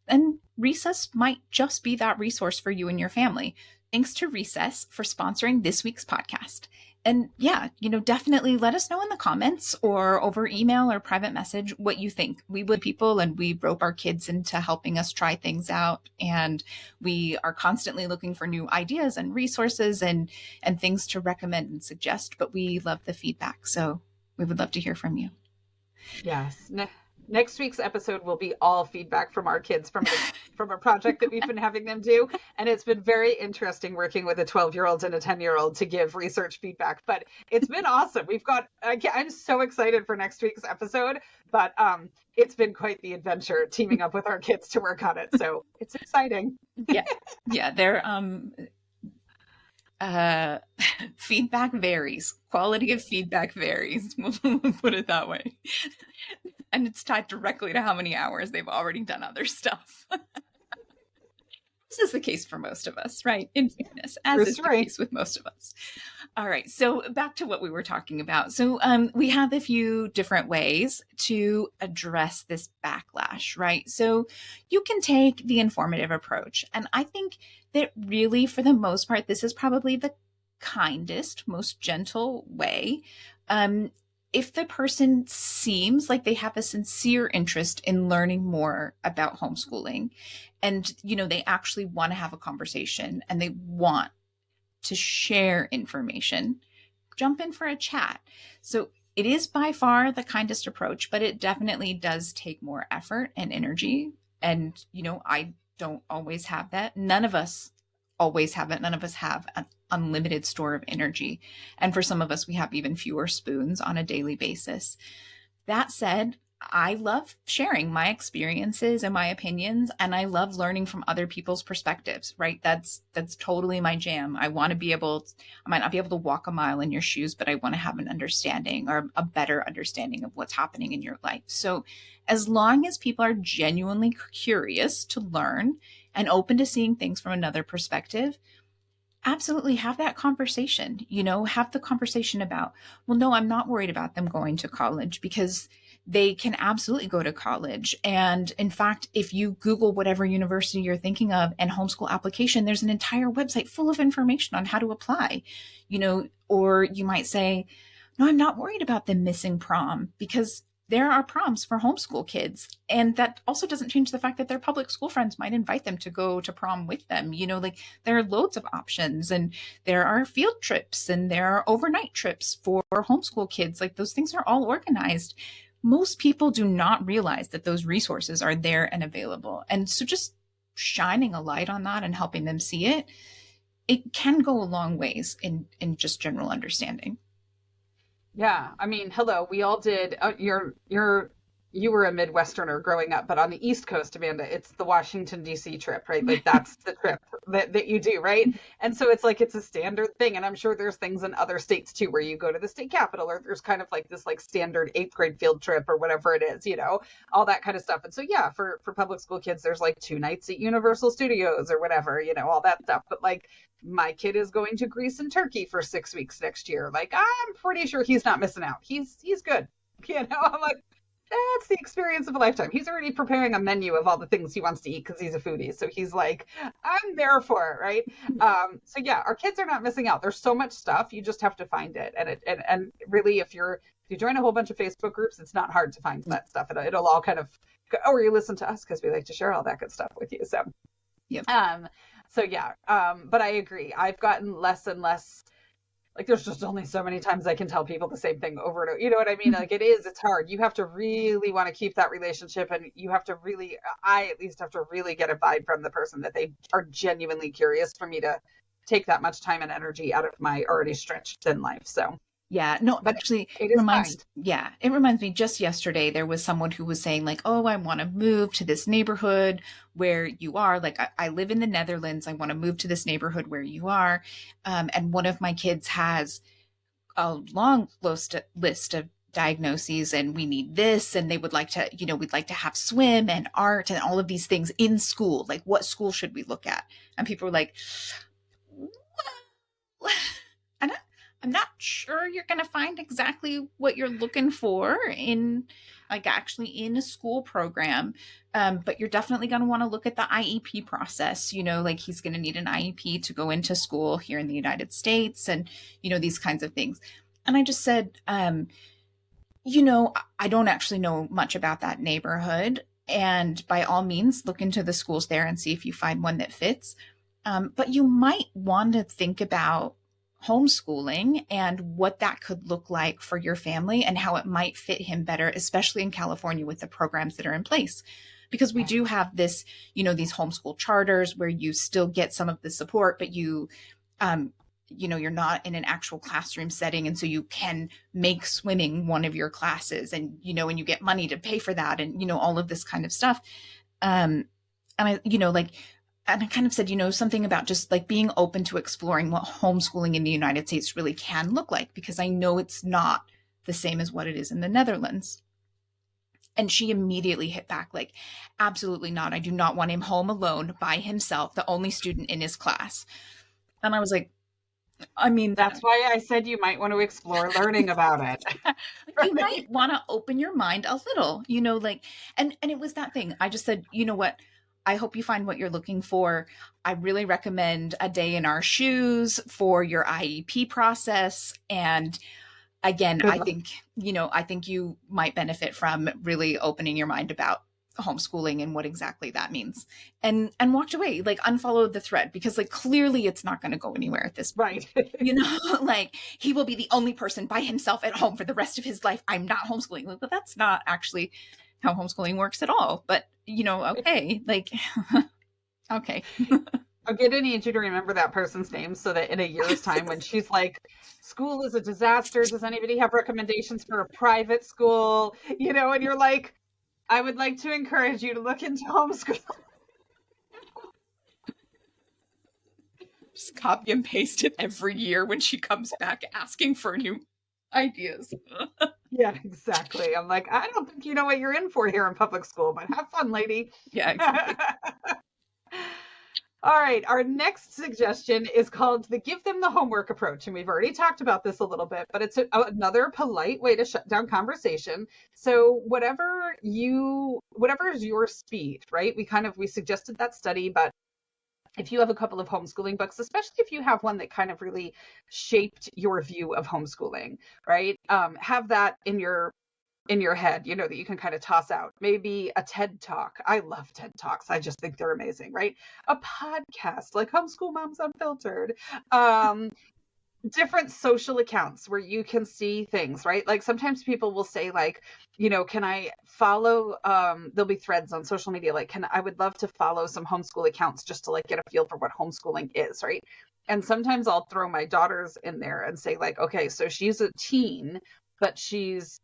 And Recess might just be that resource for you and your family. Thanks to Recess for sponsoring this week's podcast. And yeah, definitely let us know in the comments or over email or private message what you think. We would people and we rope our kids into helping us try things out. And we are constantly looking for new ideas and resources and things to recommend and suggest. But we love the feedback. So we would love to hear from you. Yes. Next week's episode will be all feedback from our kids from a project that we've been having them do. And it's been very interesting working with a 12-year-old and a 10-year-old to give research feedback. But it's been awesome. I'm so excited for next week's episode. But it's been quite the adventure teaming up with our kids to work on it. So it's exciting. Yeah. They're feedback varies. Quality of feedback varies. We'll put it that way. And it's tied directly to how many hours they've already done other stuff. This is the case for most of us, right? In fairness, as is the case with most of us. All right. So back to what we were talking about. So we have a few different ways to address this backlash, right? So you can take the informative approach. And I think that really, for the most part, this is probably the kindest, most gentle way. If the person seems like they have a sincere interest in learning more about homeschooling and, they actually want to have a conversation and they want to share information, jump in for a chat. So it is by far the kindest approach, but it definitely does take more effort and energy. And, I don't always have that. None of us always have it. None of us have an unlimited store of energy. And for some of us, we have even fewer spoons on a daily basis. That said, I love sharing my experiences and my opinions, and I love learning from other people's perspectives, right? That's totally my jam. I might not be able to walk a mile in your shoes, but I want to have an understanding or a better understanding of what's happening in your life. So as long as people are genuinely curious to learn and open to seeing things from another perspective, absolutely have that conversation. Have the conversation about, well, no, I'm not worried about them going to college because they can absolutely go to college. And in fact, if you Google whatever university you're thinking of and homeschool application, there's an entire website full of information on how to apply, or you might say, no, I'm not worried about them missing prom because there are proms for homeschool kids. And that also doesn't change the fact that their public school friends might invite them to go to prom with them. There are loads of options, and there are field trips and there are overnight trips for homeschool kids. Those things are all organized. Most people do not realize that those resources are there and available. And so just shining a light on that and helping them see it, it can go a long ways in just general understanding. Yeah, I mean, hello, we all did. You were a Midwesterner growing up, but on the East Coast, Amanda, it's the Washington, D.C. trip, right? That's the trip that you do, right? And so it's a standard thing. And I'm sure there's things in other states too, where you go to the state capitol, or there's kind of this standard 8th grade field trip or whatever it is, all that kind of stuff. And so, yeah, for public school kids, there's 2 nights at Universal Studios or whatever, all that stuff. But my kid is going to Greece and Turkey for 6 weeks next year. I'm pretty sure he's not missing out. He's good. I'm like, that's the experience of a lifetime. He's already preparing a menu of all the things he wants to eat because he's a foodie. So he's like, I'm there for it, right? So yeah, our kids are not missing out. There's so much stuff. You just have to find it. And really, if you join a whole bunch of Facebook groups, it's not hard to find that stuff. It'll all kind of, or you listen to us because we like to share all that good stuff with you. So, yep. So yeah, but I agree. I've gotten less and less. There's just only so many times I can tell people the same thing over and over. You know what I mean? It's hard. You have to really want to keep that relationship, and you have to really, I at least have to really get a vibe from the person that they are genuinely curious for me to take that much time and energy out of my already stretched thin life. So. Yeah, no, but actually, it reminds me, just yesterday, there was someone who was saying oh, I want to move to this neighborhood where you are. I live in the Netherlands. I want to move to this neighborhood where you are. And one of my kids has a long list of diagnoses and we need this, and they would like to, we'd like to have swim and art and all of these things in school. Like, what school should we look at? And people were like, well, I'm not sure you're going to find exactly what you're looking for in actually in a school program. But you're definitely going to want to look at the IEP process. Like, he's going to need an IEP to go into school here in the United States, and, these kinds of things. And I just said, I don't actually know much about that neighborhood. And by all means, look into the schools there and see if you find one that fits. But you might want to think about homeschooling and what that could look like for your family and how it might fit him better, especially in California with the programs that are in place. Because we do have this, these homeschool charters where you still get some of the support, but you're not in an actual classroom setting. And so you can make swimming one of your classes, and, and you get money to pay for that, and, all of this kind of stuff. And I kind of said, something about just like being open to exploring what homeschooling in the United States really can look like, because I know it's not the same as what it is in the Netherlands. And she immediately hit back like, absolutely not. I do not want him home alone by himself, the only student in his class. And I was like, that's why I said you might want to explore learning about it. You might want to open your mind a little, and it was that thing. I just said, you know what? I hope you find what you're looking for. I really recommend a day in our shoes for your IEP process. And again, I think you might benefit from really opening your mind about homeschooling and what exactly that means. And walked away, like unfollowed the thread, because like clearly it's not going to go anywhere at this point. Right. Like, he will be the only person by himself at home for the rest of his life. I'm not homeschooling. But that's not actually how homeschooling works at all. But okay, like, okay. I'm going to need you to remember that person's name so that in a year's time, when she's like, school is a disaster, does anybody have recommendations for a private school? And you're like, I would like to encourage you to look into homeschool. Just copy and paste it every year when she comes back asking for new ideas. Yeah, exactly. I'm like, I don't think you know what you're in for here in public school, but have fun, lady. Yeah, exactly. All right, our next suggestion is called the give them the homework approach. And we've already talked about this a little bit, but it's another polite way to shut down conversation. So whatever is your speed, right? We suggested that study, but if you have a couple of homeschooling books, especially if you have one that kind of really shaped your view of homeschooling, right? Have that in your head, that you can kind of toss out. Maybe a TED Talk. I love TED Talks. I just think they're amazing, right? A podcast like Homeschool Moms Unfiltered. Different social accounts where you can see things, right? Like sometimes people will say like, can I follow, there'll be threads on social media. Like, I would love to follow some homeschool accounts just to like get a feel for what homeschooling is, right? And sometimes I'll throw my daughters in there and say like, okay, so she's a teen, but she's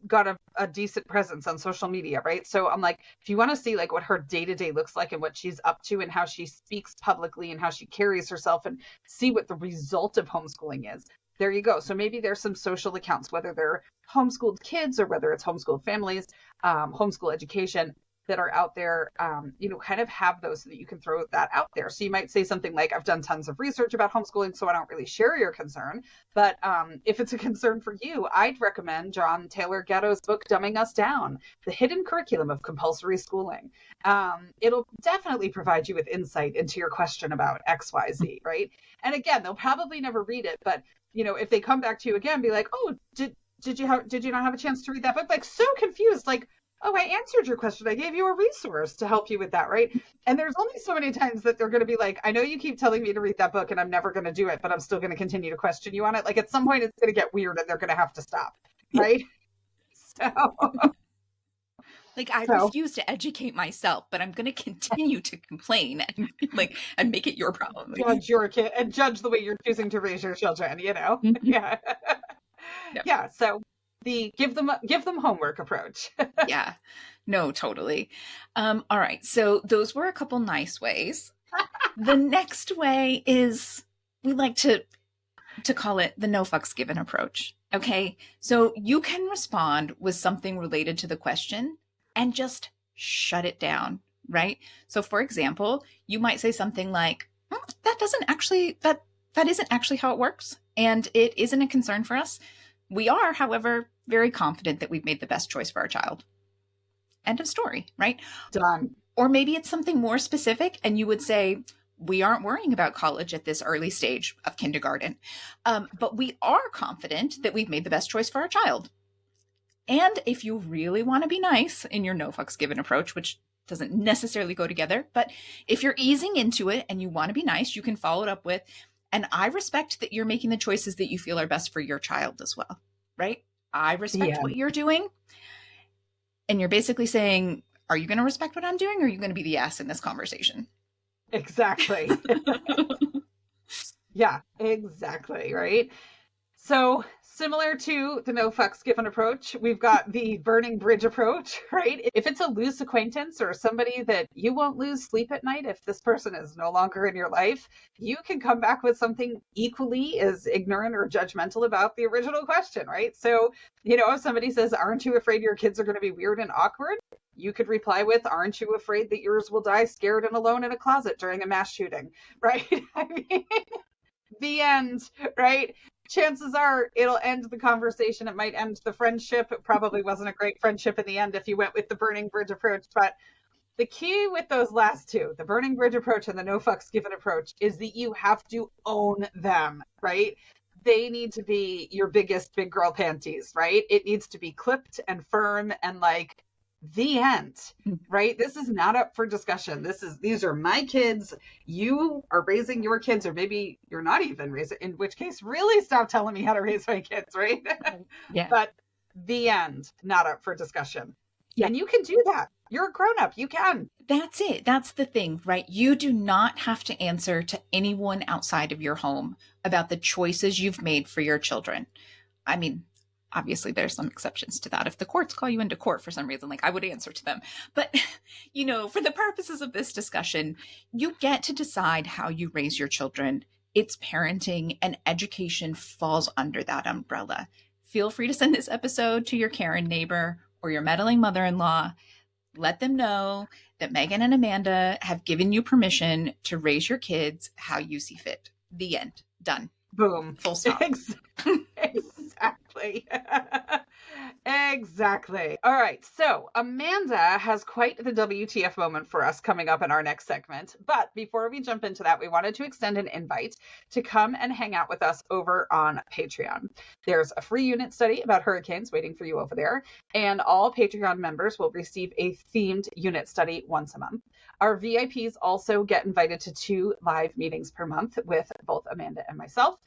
got a decent presence on social media, right? So I'm like, if you want to see like what her day-to-day looks like and what she's up to and how she speaks publicly and how she carries herself and see what the result of homeschooling is, there you go. So maybe there's some social accounts, whether they're homeschooled kids or whether it's homeschooled families, homeschool education, that are out there, kind of have those so that you can throw that out there. So you might say something like, I've done tons of research about homeschooling, so I don't really share your concern. But if it's a concern for you, I'd recommend John Taylor Gatto's book, Dumbing Us Down, The Hidden Curriculum of Compulsory Schooling. It'll definitely provide you with insight into your question about XYZ, right? And again, they'll probably never read it, but if they come back to you again, be like, oh, did you not have a chance to read that book? Like, so confused, like, oh, I answered your question. I gave you a resource to help you with that, right? And there's only so many times that they're going to be like, I know you keep telling me to read that book and I'm never going to do it, but I'm still going to continue to question you on it. Like at some point it's going to get weird and they're going to have to stop, right? I refuse to educate myself, but I'm going to continue to complain and make it your problem. Judge your kid and judge the way you're choosing to raise your children, Mm-hmm. Yeah. Yeah. So the give them homework approach. Yeah, no, totally. All right. So those were a couple nice ways. The next way is we like to to call it the no fucks given approach. Okay. So you can respond with something related to the question and just shut it down, right? So for example, you might say something like, that doesn't actually, that isn't actually how it works. And it isn't a concern for us. We are, however, very confident that we've made the best choice for our child. End of story, right? Done. Or maybe it's something more specific and you would say, we aren't worrying about college at this early stage of kindergarten, but we are confident that we've made the best choice for our child. And if you really want to be nice in your no fucks given approach, which doesn't necessarily go together, but if you're easing into it and you want to be nice, you can follow it up with, and I respect that you're making the choices that you feel are best for your child as well, right? I respect what you're doing. And you're basically saying, are you going to respect what I'm doing, or are you going to be the ass in this conversation? Exactly. Yeah, exactly. Right. So similar to the no fucks given approach, we've got the burning bridge approach, right? If it's a loose acquaintance or somebody that you won't lose sleep at night, if this person is no longer in your life, you can come back with something equally as ignorant or judgmental about the original question, right? So, if somebody says, aren't you afraid your kids are going to be weird and awkward? You could reply with, aren't you afraid that yours will die scared and alone in a closet during a mass shooting, right? I mean, the end, right? Chances are it'll end the conversation. It might end the friendship. It probably wasn't a great friendship in the end if you went with the burning bridge approach. But the key with those last two, the burning bridge approach and the no fucks given approach, is that you have to own them, right? They need to be your biggest big girl panties, right? It needs to be clipped and firm and like, the end, right? This is not up for discussion. These are my kids. You are raising your kids, or maybe you're not even raising, in which case really stop telling me how to raise my kids, right? Yeah. But the end, not up for discussion. Yeah. And you can do that. You're a grown up. You can. That's it. That's the thing, right? You do not have to answer to anyone outside of your home about the choices you've made for your children. I mean, obviously there's some exceptions to that. If the courts call you into court for some reason, like I would answer to them. But, for the purposes of this discussion, you get to decide how you raise your children. It's parenting, and education falls under that umbrella. Feel free to send this episode to your Karen neighbor or your meddling mother-in-law. Let them know that Meagan and Amanda have given you permission to raise your kids how you see fit. The end. Done. Boom. Full stop. Exactly. Exactly. All right. So Amanda has quite the WTF moment for us coming up in our next segment. But before we jump into that, we wanted to extend an invite to come and hang out with us over on Patreon. There's a free unit study about hurricanes waiting for you over there. And all Patreon members will receive a themed unit study once a month. Our VIPs also get invited to 2 live meetings per month with both Amanda and myself.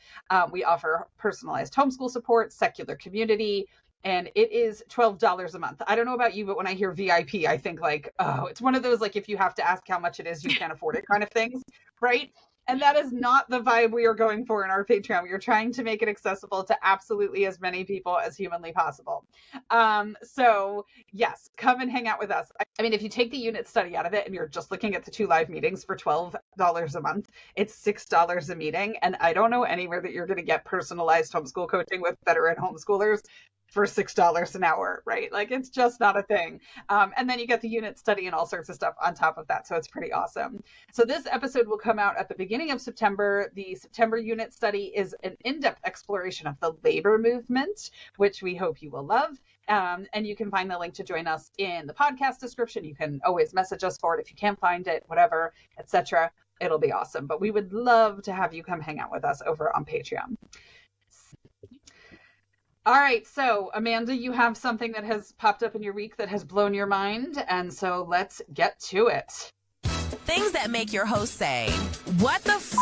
We offer personalized homeschool support, secular community, and it is $12 a month. I don't know about you, but when I hear VIP, I think like, oh, it's one of those, like, if you have to ask how much it is, you can't afford it kind of things, right? And that is not the vibe we are going for in our Patreon. We are trying to make it accessible to absolutely as many people as humanly possible. So yes, come and hang out with us. I mean, if you take the unit study out of it and you're just looking at the 2 live meetings for $12 a month, it's $6 a meeting. And I don't know anywhere that you're going to get personalized homeschool coaching with veteran homeschoolers for $6 an hour, right? Like, it's just not a thing. And then you get the unit study and all sorts of stuff on top of that. So it's pretty awesome. So this episode will come out at the beginning of September. The September unit study is an in-depth exploration of the labor movement, which we hope you will love. And you can find the link to join us in the podcast description. You can always message us for it if you can't find it, whatever, etc. It'll be awesome. But we would love to have you come hang out with us over on Patreon. All right, so Amanda, you have something that has popped up in your week that has blown your mind, and so let's get to it. Things that make your host say, what the f***?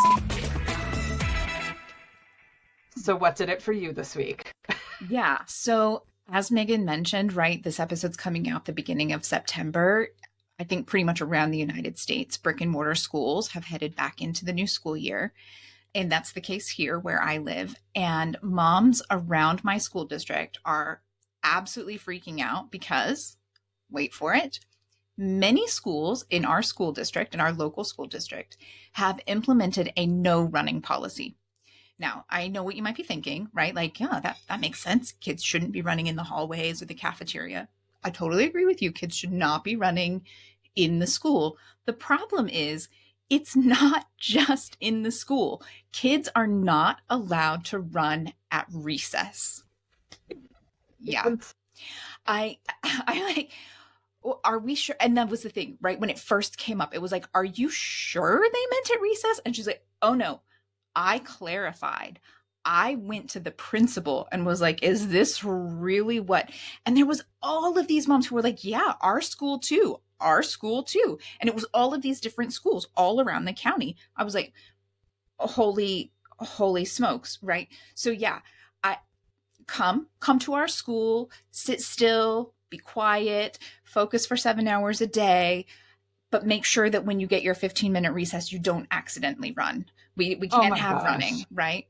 So what did it for you this week? Yeah, so as Meagan mentioned, right, this episode's coming out the beginning of September. I think pretty much around the United States, brick and mortar schools have headed back into the new school year. And that's the case here where I live. And moms around my school district are absolutely freaking out because, wait for it, many schools in our school district, in our local school district, have implemented a no running policy. Now, I know what you might be thinking, right? Like, yeah, that makes sense. Kids shouldn't be running in the hallways or the cafeteria. I totally agree with you. Kids should not be running in the school. The problem is, it's not just in the school. Kids are not allowed to run at recess. Yeah. I like, are we sure? And that was the thing, right? When it first came up, it was like, are you sure they meant at recess? And she's like, oh no, I clarified. I went to the principal and was like, is this really what? And there was all of these moms who were like, yeah, our school too. Our school too. And it was all of these different schools all around the county. I was like, holy smokes, right? So yeah, I come to our school, sit still, be quiet, focus for 7 hours a day, but make sure that when you get your 15-minute recess, you don't accidentally run. We can't have running, right?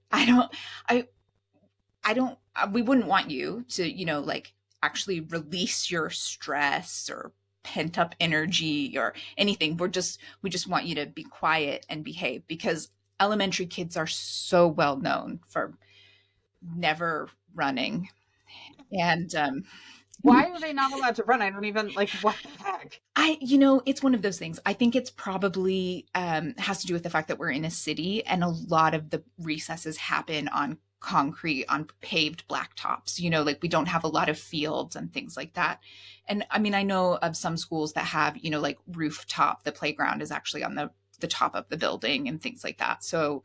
We wouldn't want you to, like actually release your stress or pent up energy or anything. We just want you to be quiet and behave, because elementary kids are so well known for never running. And why are they not allowed to run? I don't even like, what the heck? It's one of those things. I think it's probably has to do with the fact that we're in a city and a lot of the recesses happen on concrete, on paved blacktops. Like we don't have a lot of fields and things like that. And I mean, I know of some schools that have, like rooftop, the playground is actually on the top of the building and things like that. So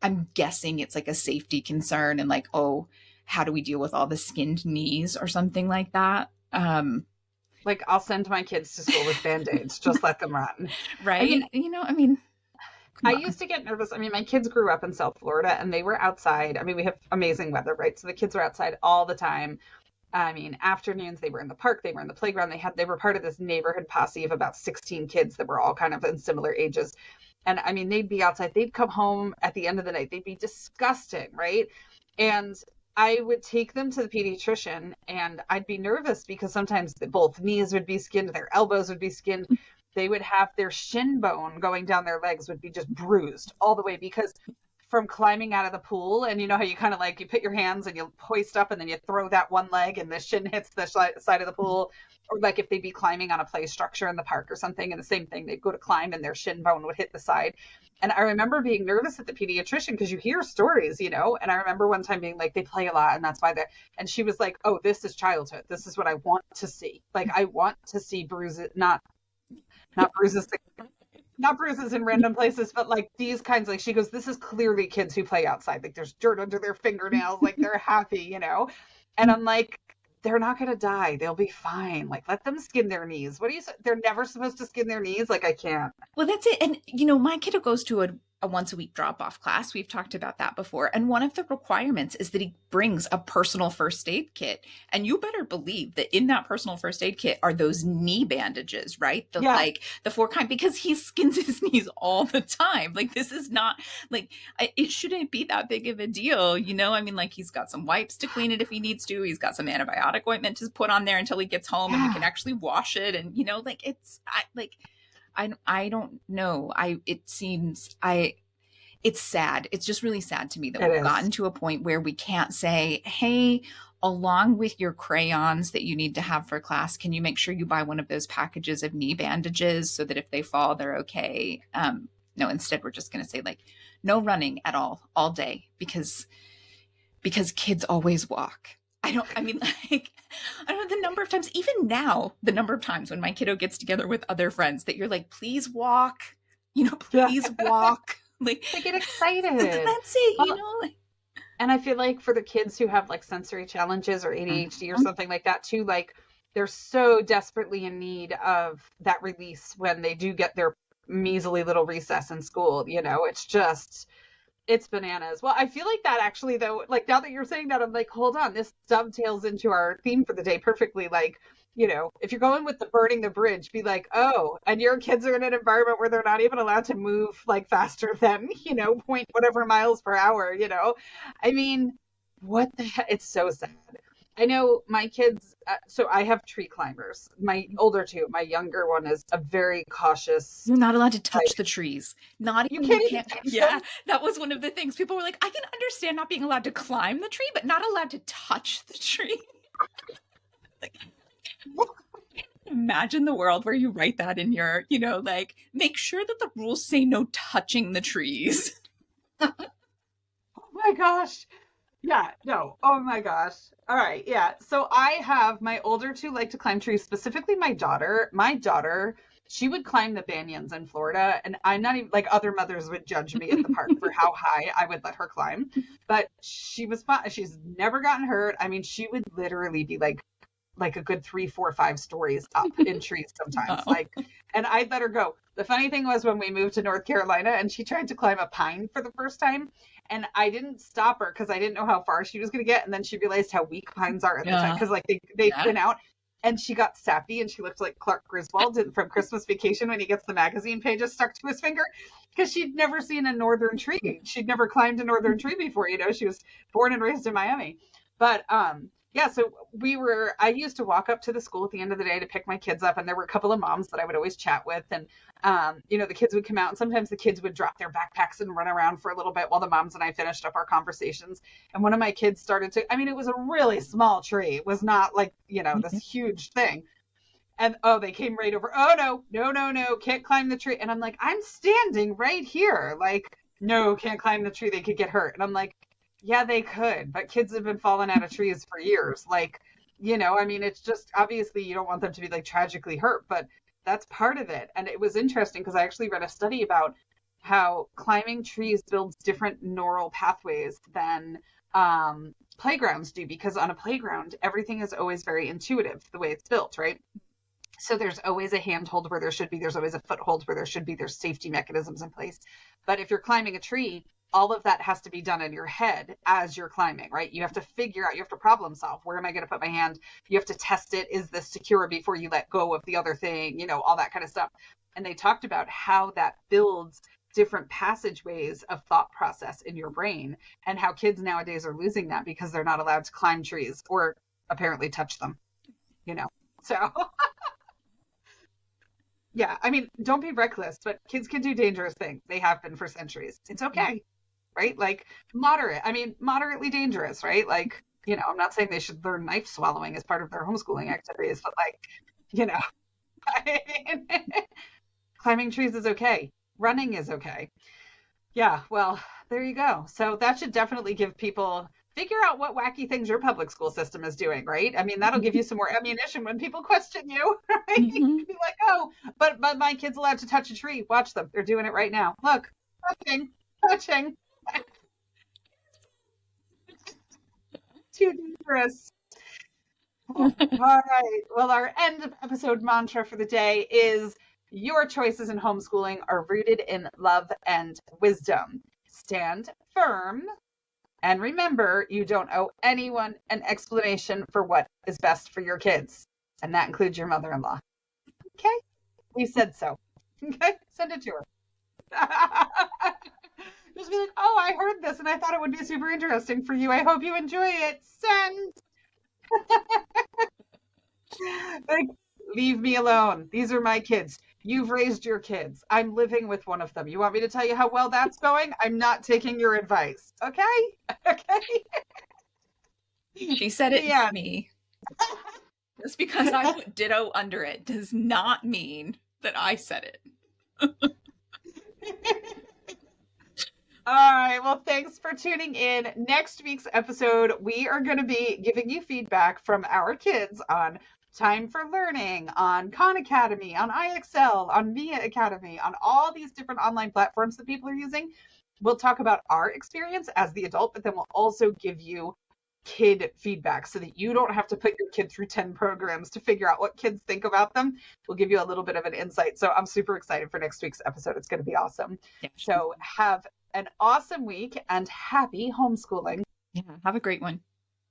I'm guessing it's like a safety concern and like, oh, how do we deal with all the skinned knees or something like that? Like, I'll send my kids to school with Band-Aids. Just let them run. Right. I used to get nervous. I mean, my kids grew up in South Florida and they were outside. I mean, we have amazing weather, right? So the kids were outside all the time. I mean, afternoons, they were in the park, they were in the playground. They were part of this neighborhood posse of about 16 kids that were all kind of in similar ages. And I mean, they'd be outside, they'd come home at the end of the night, they'd be disgusting, right? And I would take them to the pediatrician and I'd be nervous because sometimes both knees would be skinned, their elbows would be skinned. They would have their shin bone going down their legs would be just bruised all the way because from climbing out of the pool. And you know how you kind of like, you put your hands and you hoist up and then you throw that one leg and the shin hits the side of the pool. Or like if they'd be climbing on a play structure in the park or something, and the same thing, they'd go to climb and their shin bone would hit the side. And I remember being nervous at the pediatrician because you hear stories, and I remember one time being like, they play a lot and that's why and she was like, oh, this is childhood. This is what I want to see. Like, I want to see bruises, not bruises, not bruises in random places, but like these kinds, like she goes, this is clearly kids who play outside. Like there's dirt under their fingernails, like they're happy, and I'm like, they're not going to die. They'll be fine. Like, let them skin their knees. What do you say? They're never supposed to skin their knees? Like, I can't. Well, that's it. And, my kiddo goes to a once a week drop off class. We've talked about that before. And one of the requirements is that he brings a personal first aid kit. And you better believe that in that personal first aid kit are those knee bandages, right? Like the 4 kind, because he skins his knees all the time. Like, this is not like, it shouldn't be that big of a deal. I mean, like he's got some wipes to clean it if he needs to. He's got some antibiotic ointment to put on there until he gets home and we can actually wash it. And, like I don't know. It's sad. It's just really sad to me that we've gotten to a point where we can't say, hey, along with your crayons that you need to have for class, can you make sure you buy one of those packages of knee bandages so that if they fall, they're okay? No, instead we're just going to say like, no running at all day because kids always walk. I don't know the number of times, even now, the number of times when my kiddo gets together with other friends that you're like, please walk, please walk. Like, they get excited. That's it, And I feel like for the kids who have like sensory challenges or ADHD or something like that too, like they're so desperately in need of that release when they do get their measly little recess in school. It's bananas. Well, I feel like that actually, though, like now that you're saying that, I'm like, hold on, this dovetails into our theme for the day perfectly. Like, if you're going with the burning the bridge, be like, oh, and your kids are in an environment where they're not even allowed to move like faster than, point whatever miles per hour, I mean, what the heck? It's so sad. I know my kids, so I have tree climbers. My older two, my younger one is a very cautious, You're not allowed to touch like, the trees. Not you even, you can't even can't. touch Yeah, them. that was one of the things. People were like, I can understand not being allowed to climb the tree, but not allowed to touch the tree. Like, imagine the world where you write that in your, like, make sure that the rules say no touching the trees. Oh my gosh. Yeah, no. Oh my gosh. All right. Yeah. So I have my older two like to climb trees, specifically my daughter. My daughter, she would climb the banyans in Florida, and I'm not even like other mothers would judge me at the park for how high I would let her climb. But she was fun. She's never gotten hurt. I mean, she would literally be like a good 3, 4, 5 stories up in trees sometimes. Wow. And I'd let her go. The funny thing was when we moved to North Carolina and she tried to climb a pine for the first time, and I didn't stop her because I didn't know how far she was going to get. And then she realized how weak pines are at the time Yeah. because like they Yeah. thin out. And she got sappy and she looked like Clark Griswold from Christmas Vacation when he gets the magazine pages stuck to his finger because she'd never seen a northern tree. She'd never climbed a northern tree before. She was born and raised in Miami. But yeah, so I used to walk up to the school at the end of the day to pick my kids up, and there were a couple of moms that I would always chat with, and the kids would come out, and sometimes the kids would drop their backpacks and run around for a little bit while the moms and I finished up our conversations. And one of my kids started to, I mean, it was a really small tree. It was not like, this huge thing. And they came right over. Oh, no, can't climb the tree. And I'm like, I'm standing right here. Like, no, can't climb the tree. They could get hurt. And I'm like, yeah, they could, but kids have been falling out of trees for years. Like, I mean, it's just obviously you don't want them to be like tragically hurt, but that's part of it. And it was interesting because I actually read a study about how climbing trees builds different neural pathways than playgrounds do, because on a playground, everything is always very intuitive the way it's built, right? So there's always a handhold where there should be, there's always a foothold where there should be, there's safety mechanisms in place. But if you're climbing a tree, all of that has to be done in your head as you're climbing, right? You have to figure out, you have to problem solve. Where am I going to put my hand? You have to test it. Is this secure before you let go of the other thing? All that kind of stuff. And they talked about how that builds different passageways of thought process in your brain, and how kids nowadays are losing that because they're not allowed to climb trees or apparently touch them, So yeah, I mean, don't be reckless, but kids can do dangerous things. They have been for centuries. It's okay, right? Like moderately dangerous, right? Like, I'm not saying they should learn knife swallowing as part of their homeschooling activities, but like, climbing trees is okay. Running is okay. Yeah, well, there you go. So that should definitely give people, figure out what wacky things your public school system is doing, right? I mean, that'll give you some more ammunition when people question you, right? Mm-hmm. Be like, oh, but my kid's allowed to touch a tree. Watch them. They're doing it right now. Look, touching. Too dangerous. All right. Well, our end of episode mantra for the day is your choices in homeschooling are rooted in love and wisdom. Stand firm. And remember, you don't owe anyone an explanation for what is best for your kids. And that includes your mother-in-law. Okay? We said so. Okay? Send it to her. Just be like, oh, I heard this and I thought it would be super interesting for you. I hope you enjoy it. Send. Like, leave me alone. These are my kids. You've raised your kids. I'm living with one of them. You want me to tell you how well that's going? I'm not taking your advice. Okay? Okay? She said it, Yeah. not me. Just because I put ditto under it does not mean that I said it. All right. Well, thanks for tuning in. Next week's episode, we are going to be giving you feedback from our kids on Time for Learning, on Khan Academy, on IXL, on Mia Academy, on all these different online platforms that people are using. We'll talk about our experience as the adult, but then we'll also give you kid feedback so that you don't have to put your kid through 10 programs to figure out what kids think about them. We'll give you a little bit of an insight. So I'm super excited for next week's episode. It's going to be awesome. Yeah. So have an awesome week and happy homeschooling. Yeah, have a great one.